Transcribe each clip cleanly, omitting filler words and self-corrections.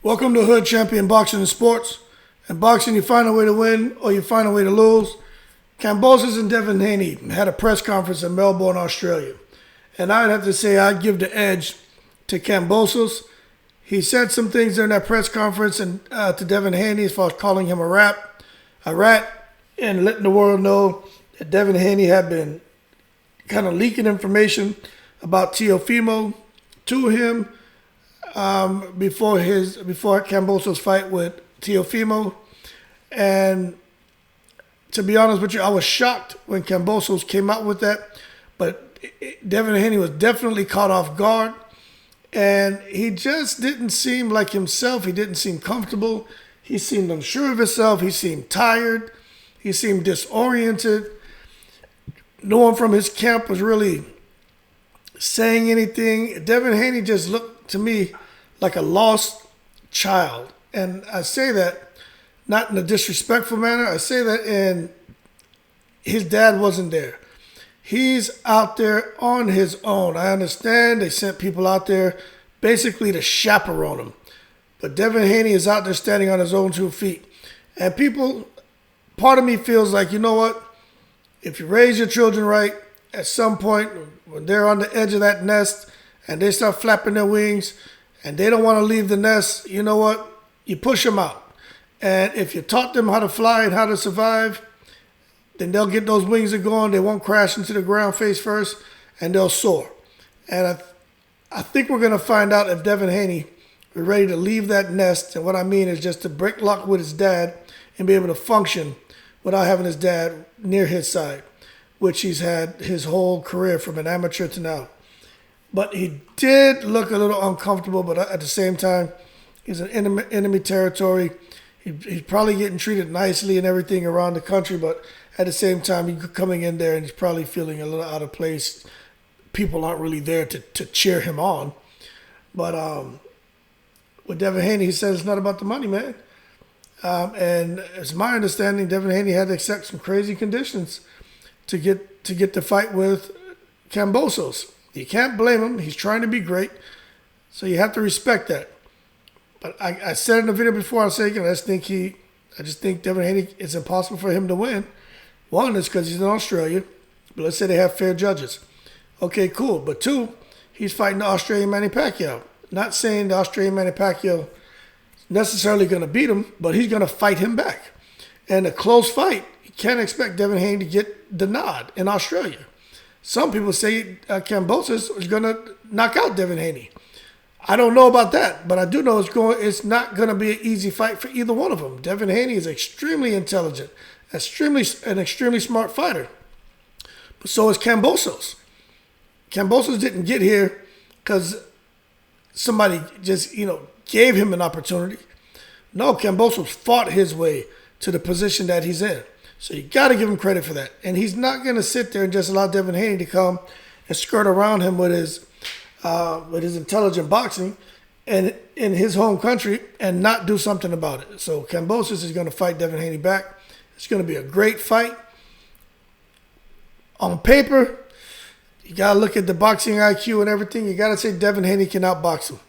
Welcome to Hood Champion Boxing and Sports. In boxing, you find a way to win or you find a way to lose. Kambosos and Devin Haney had a press conference in Melbourne, Australia. And I'd have to say I'd give the edge to Kambosos. He said some things during that press conference and to Devin Haney as far as calling him a rat, and letting the world know that Devin Haney had been kind of leaking information about Teofimo to him before Kambosos' fight with Teofimo. And to be honest with you, I was shocked when Kambosos came out with that. But Devin Haney was definitely caught off guard. And he just didn't seem like himself. He didn't seem comfortable. He seemed unsure of himself. He seemed tired. He seemed disoriented. No one from his camp was really saying anything. Devin Haney just looked to me like a lost child. And I say that not in a disrespectful manner. I say that in his dad wasn't there. He's out there on his own. I understand they sent people out there basically to chaperone him. But Devin Haney is out there standing on his own 2 feet. And part of me feels like, you know what? If you raise your children right, at some point when they're on the edge of that nest and they start flapping their wings and they don't want to leave the nest, you know what? You push them out. And if you taught them how to fly and how to survive, then they'll get those wings going. They won't crash into the ground face first, and they'll soar. And I think we're going to find out if Devin Haney is ready to leave that nest. And what I mean is just to break lock with his dad and be able to function without having his dad near his side, which he's had his whole career from an amateur to now. But he did look a little uncomfortable, but at the same time, he's in enemy territory. He's probably getting treated nicely and everything around the country, but at the same time, he's coming in there and he's probably feeling a little out of place. People aren't really there to cheer him on. But with Devin Haney, he said it's not about the money, man. And it's my understanding Devin Haney had to accept some crazy conditions to get the fight with Kambosos. You can't blame him. He's trying to be great. So you have to respect that. But I said in the video before, I said, I just think Devin Haney, it's impossible for him to win. One is because he's in Australia, but let's say they have fair judges. Okay, cool. But two, he's fighting the Australian Manny Pacquiao. Not saying the Australian Manny Pacquiao is necessarily going to beat him, but he's going to fight him back. And a close fight, you can't expect Devin Haney to get the nod in Australia. Some people say Kambosos is going to knock out Devin Haney. I don't know about that, but I do know it's not going to be an easy fight for either one of them. Devin Haney is extremely intelligent, an extremely smart fighter. But so is Kambosos. Kambosos didn't get here because somebody just, gave him an opportunity. No, Kambosos fought his way to the position that he's in. So you got to give him credit for that. And he's not going to sit there and just allow Devin Haney to come and skirt around him with his intelligent boxing and in his home country and not do something about it. So Kambosos is going to fight Devin Haney back. It's going to be a great fight. On paper, you got to look at the boxing IQ and everything. You got to say Devin Haney can outbox him.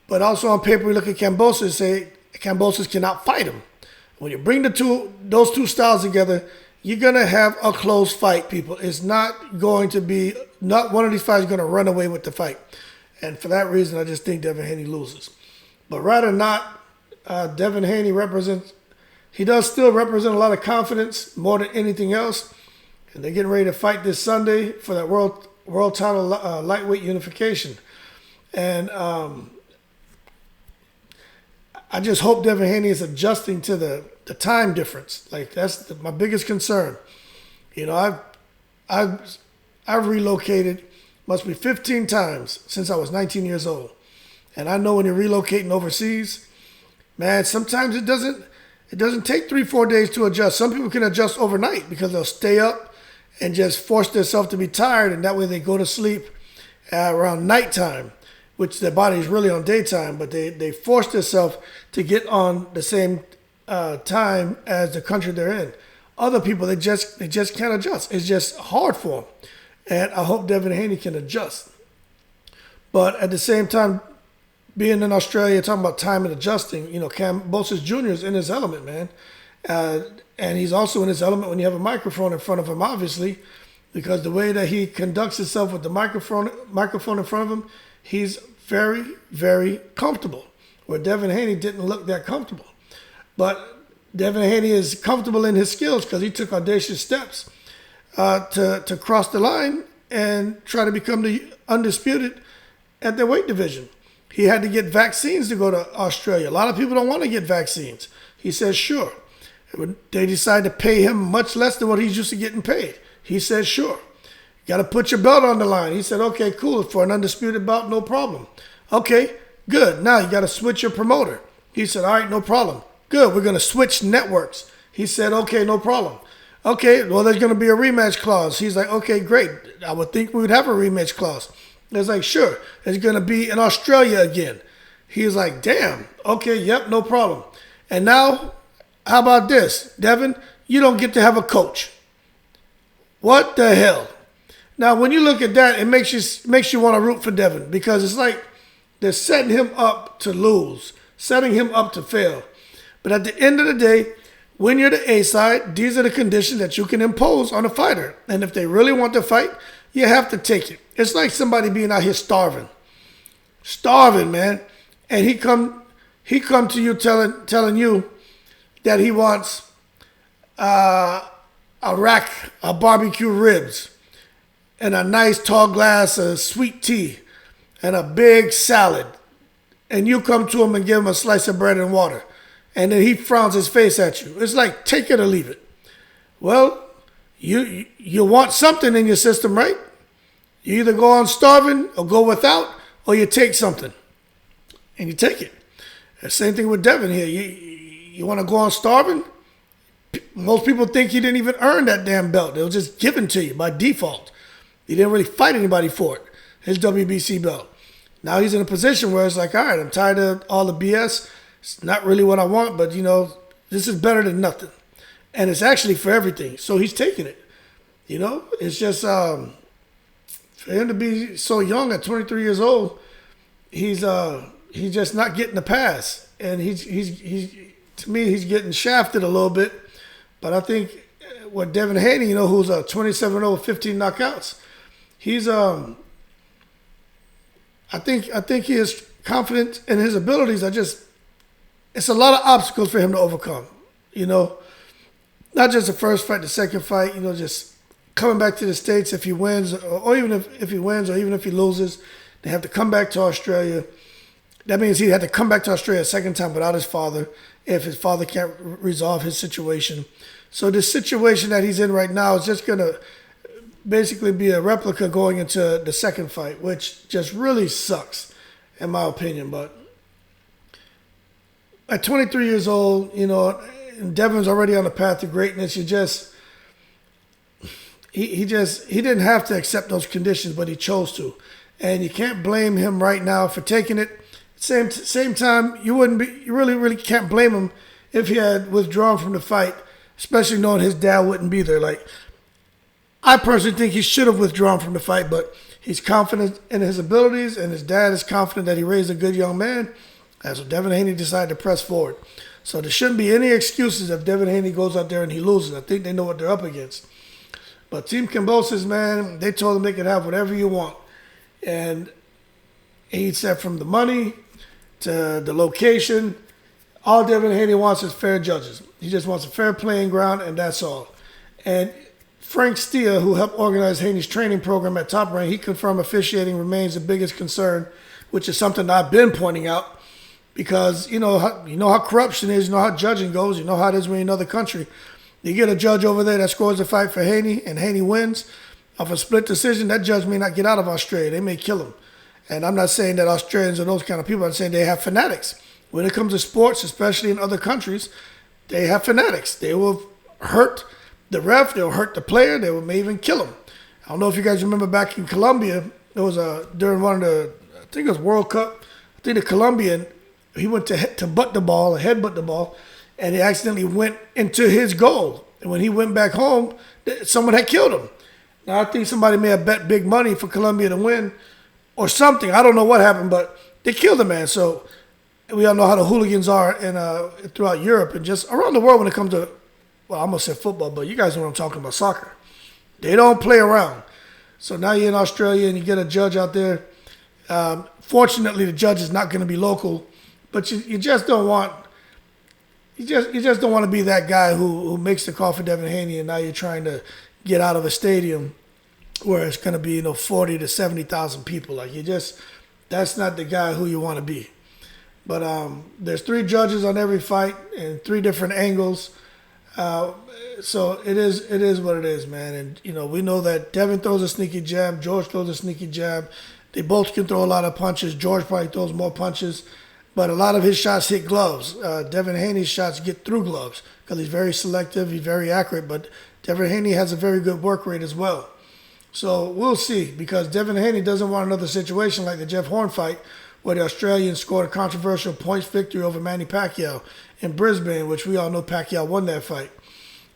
But also on paper, we look at Kambosos and say Kambosos cannot fight him. When you bring those two styles together, you're going to have a close fight, people. It's not one of these fighters is going to run away with the fight. And for that reason, I just think Devin Haney loses. But rather not, Devin Haney does still represent a lot of confidence more than anything else. And they're getting ready to fight this Sunday for that world title lightweight unification. And I just hope Devin Haney is adjusting to the time difference. Like that's my biggest concern. I've relocated must be 15 times since I was 19 years old. And I know when you're relocating overseas, man, sometimes it doesn't take 3-4 days to adjust. Some people can adjust overnight because they'll stay up and just force themselves to be tired, and that way they go to sleep around nighttime, which their body is really on daytime, but they force themselves to get on the same time as the country they're in. Other people, they just can't adjust. It's just hard for them. And I hope Devin Haney can adjust. But at the same time, being in Australia, talking about time and adjusting, Kambosos Jr. is in his element, man. And he's also in his element when you have a microphone in front of him, obviously, because the way that he conducts himself with the microphone in front of him, he's very, very comfortable. Where Devin Haney didn't look that comfortable. But Devin Haney is comfortable in his skills because he took audacious steps to cross the line and try to become the undisputed at their weight division. He had to get vaccines to go to Australia. A lot of people don't want to get vaccines. He says, sure. They decided to pay him much less than what he's used to getting paid. He said, sure. You got to put your belt on the line. He said, okay, cool. For an undisputed bout, no problem. Okay, good. Now you got to switch your promoter. He said, all right, no problem. Good. We're going to switch networks. He said, okay, no problem. Okay, well, there's going to be a rematch clause. He's like, okay, great. I would think we would have a rematch clause. It's like, sure. It's going to be in Australia again. He's like, damn. Okay, yep, no problem. And now, how about this? Devin, you don't get to have a coach. What the hell? Now, when you look at that, it makes you want to root for Devin because it's like they're setting him up to lose, setting him up to fail. But at the end of the day, when you're the A side, these are the conditions that you can impose on a fighter. And if they really want to fight, you have to take it. It's like somebody being out here starving. Starving, man. And he come to you telling you that he wants a rack of barbecue ribs and a nice tall glass of sweet tea and a big salad. And you come to him and give him a slice of bread and water. And then he frowns his face at you. It's like, take it or leave it. Well, you want something in your system, right? You either go on starving or go without, or you take something. And you take it. The same thing with Devin here. You want to go on starving? Most people think he didn't even earn that damn belt. It was just given to you by default. He didn't really fight anybody for it, his WBC belt. Now he's in a position where it's like, all right, I'm tired of all the BS. It's not really what I want, but, this is better than nothing. And it's actually for everything. So he's taking it. It's just for him to be so young at 23 years old, he's just not getting the pass. And he's to me, he's getting shafted a little bit. But I think with Devin Haney, who's a 27-0 with 15 knockouts, he's I think he is confident in his abilities. It's a lot of obstacles for him to overcome, Not just the first fight, the second fight, just coming back to the States if he wins, or even if he wins, or even if he loses, they have to come back to Australia. That means he had to come back to Australia a second time without his father if his father can't resolve his situation. So the situation that he's in right now is just going to basically be a replica going into the second fight, which just really sucks, in my opinion. But at 23 years old, and Devin's already on the path to greatness. He didn't have to accept those conditions, but he chose to, and you can't blame him right now for taking it. Same time, you really can't blame him if he had withdrawn from the fight, especially knowing his dad wouldn't be there. Like, I personally think he should have withdrawn from the fight, but he's confident in his abilities, and his dad is confident that he raised a good young man. And so Devin Haney decided to press forward. So there shouldn't be any excuses if Devin Haney goes out there and he loses. I think they know what they're up against. But Team Kambosos, man, they told him they could have whatever you want. And he said from the money to the location, all Devin Haney wants is fair judges. He just wants a fair playing ground, and that's all. And Frank Stia, who helped organize Haney's training program at Top Rank, he confirmed officiating remains the biggest concern, which is something I've been pointing out. Because you know how corruption is, you know how judging goes, you know how it is when you're in another country. You get a judge over there that scores a fight for Haney, and Haney wins off a split decision. That judge may not get out of Australia. They may kill him. And I'm not saying that Australians are those kind of people. I'm saying they have fanatics. When it comes to sports, especially in other countries, they have fanatics. They will hurt the ref. They'll hurt the player. They may even kill him. I don't know if you guys remember back in Colombia, it was during one of the, I think it was World Cup. I think the Colombian, he went to headbutt the ball, and he accidentally went into his goal. And when he went back home, someone had killed him. Now, I think somebody may have bet big money for Colombia to win or something. I don't know what happened, but they killed the man. So we all know how the hooligans are throughout Europe and just around the world when it comes to, well, I almost said football, but you guys know what I'm talking about, soccer. They don't play around. So now you're in Australia and you get a judge out there. Fortunately, the judge is not going to be local, but you just don't want you just don't want to be that guy who makes the call for Devin Haney, and now you're trying to get out of a stadium where it's going to be 40 to 70,000 people. Like that's not the guy who you want to be. But there's 3 judges on every fight and 3 different angles. So it is what it is, man. And we know that Devin throws a sneaky jab, George throws a sneaky jab. They both can throw a lot of punches. George probably throws more punches, but a lot of his shots hit gloves. Devin Haney's shots get through gloves because he's very selective, he's very accurate. But Devin Haney has a very good work rate as well. So we'll see, because Devin Haney doesn't want another situation like the Jeff Horn fight, where the Australian scored a controversial points victory over Manny Pacquiao in Brisbane, which we all know Pacquiao won that fight.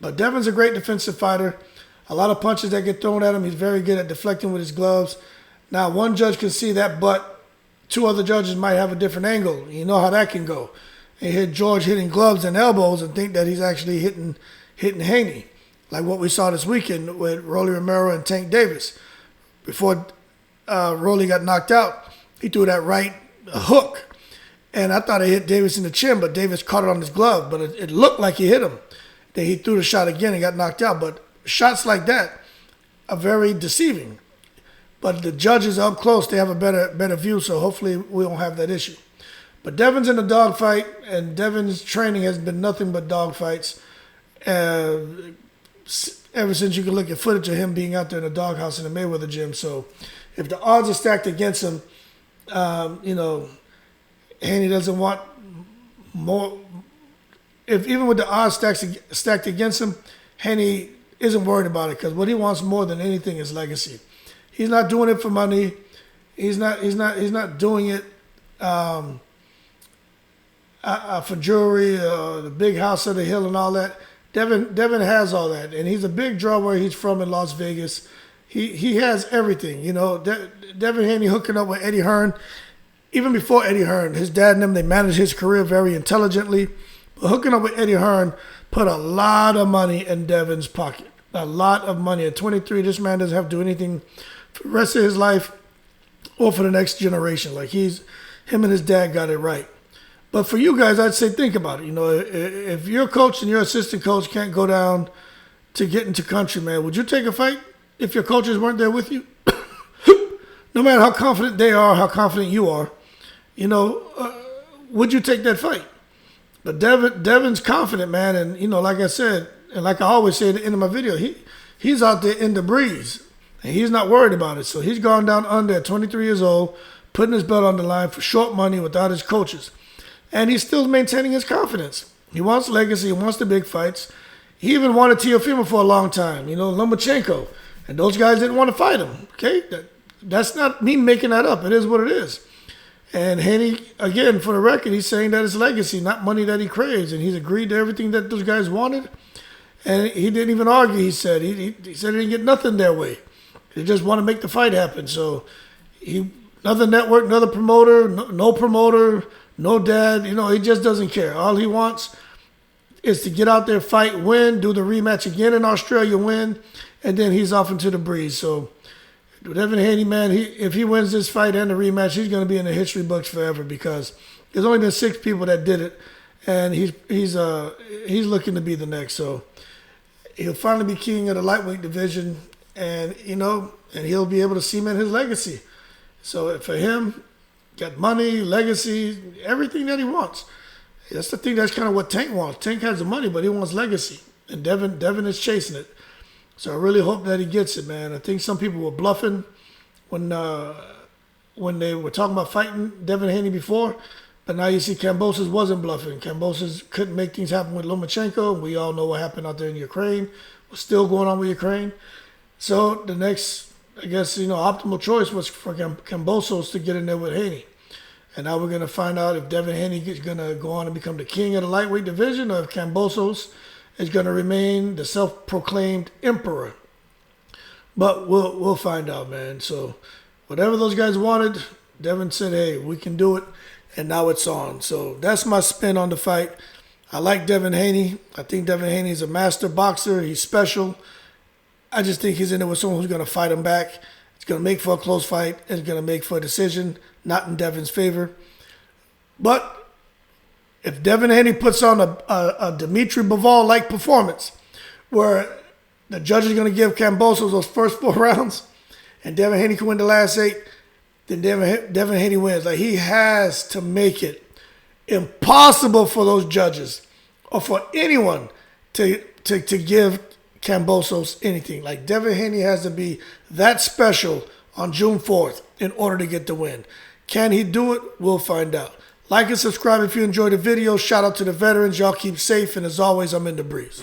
But Devin's a great defensive fighter. A lot of punches that get thrown at him. He's very good at deflecting with his gloves. Now, one judge can see that, but 2 other judges might have a different angle. You know how that can go. And hit George hitting gloves and elbows and think that he's actually hitting Haney, like what we saw this weekend with Rolly Romero and Tank Davis. Before Rolly got knocked out, he threw that right hook. And I thought it hit Davis in the chin, but Davis caught it on his glove. But it looked like he hit him. Then he threw the shot again and got knocked out. But shots like that are very deceiving. But the judges up close, they have a better view, so hopefully we don't have that issue. But Devin's in a dogfight, and Devin's training has been nothing but dogfights. Ever since you can look at footage of him being out there in the doghouse in the Mayweather gym. So if the odds are stacked against him, Haney doesn't want more. If even with the odds stacked against him, Haney isn't worried about it, because what he wants more than anything is legacy. He's not doing it for money. He's not doing it for jewelry, the big house on the hill and all that. Devin has all that, and he's a big draw where he's from in Las Vegas. He has everything. Devin Haney hooking up with Eddie Hearn. Even before Eddie Hearn, his dad and them, they managed his career very intelligently. But hooking up with Eddie Hearn put a lot of money in Devin's pocket. A lot of money. At 23, this man doesn't have to do anything for the rest of his life or for the next generation. Like him and his dad got it right. But for you guys, I'd say think about it. If your coach and your assistant coach can't go down to get into country, man, would you take a fight if your coaches weren't there with you? No matter how confident they are, how confident you are, would you take that fight? But Devin's confident, man, and like I said, and like I always say at the end of my video, he's out there in the breeze, and he's not worried about it. So he's gone down under at 23 years old, putting his belt on the line for short money without his coaches, and he's still maintaining his confidence. He wants legacy, he wants the big fights. He even wanted Teofimo for a long time, Lomachenko, and those guys didn't want to fight him. Okay, that's not me making that up. It is what it is. And Haney, again, for the record, he's saying that it's legacy, not money that he craves. And he's agreed to everything that those guys wanted. And he didn't even argue, he said. He said he didn't get nothing their way. They just want to make the fight happen. So another network, another promoter, no promoter, no dad. He just doesn't care. All he wants is to get out there, fight, win, do the rematch again in Australia, win, and then he's off into the breeze. So Devin Haney, man, if he wins this fight and the rematch, he's going to be in the history books forever, because there's only been 6 people that did it, and he's looking to be the next. So he'll finally be king of the lightweight division, and he'll be able to cement his legacy. So for him, got money, legacy, everything that he wants. That's the thing. That's kind of what Tank wants. Tank has the money, but he wants legacy, and Devin is chasing it. So I really hope that he gets it, man. I think some people were bluffing when they were talking about fighting Devin Haney before, but now you see Kambosos wasn't bluffing. Kambosos couldn't make things happen with Lomachenko, and we all know what happened out there in Ukraine. What's still going on with Ukraine. So the next, I guess, optimal choice was for Kambosos to get in there with Haney. And now we're going to find out if Devin Haney is going to go on and become the king of the lightweight division, or if Kambosos is going to remain the self-proclaimed emperor. But we'll find out, man. So whatever those guys wanted, Devin said, hey, we can do it, and now it's on. So that's my spin on the fight. I like Devin Haney. I think Devin Haney is a master boxer. He's special. I just think he's in there with someone who's going to fight him back. It's going to make for a close fight. It's going to make for a decision, not in Devin's favor. But if Devin Haney puts on a Dimitri Bivol-like performance where the judge is going to give Kambosos those first 4 rounds and Devin Haney can win the last 8, then Devin Haney wins. Like, he has to make it impossible for those judges or for anyone to give Kambosos anything. Like, Devin Haney has to be that special on June 4th in order to get the win. Can he do it? We'll find out. Like and subscribe if you enjoyed the video. Shout out to the veterans. Y'all keep safe. And as always, I'm in the breeze.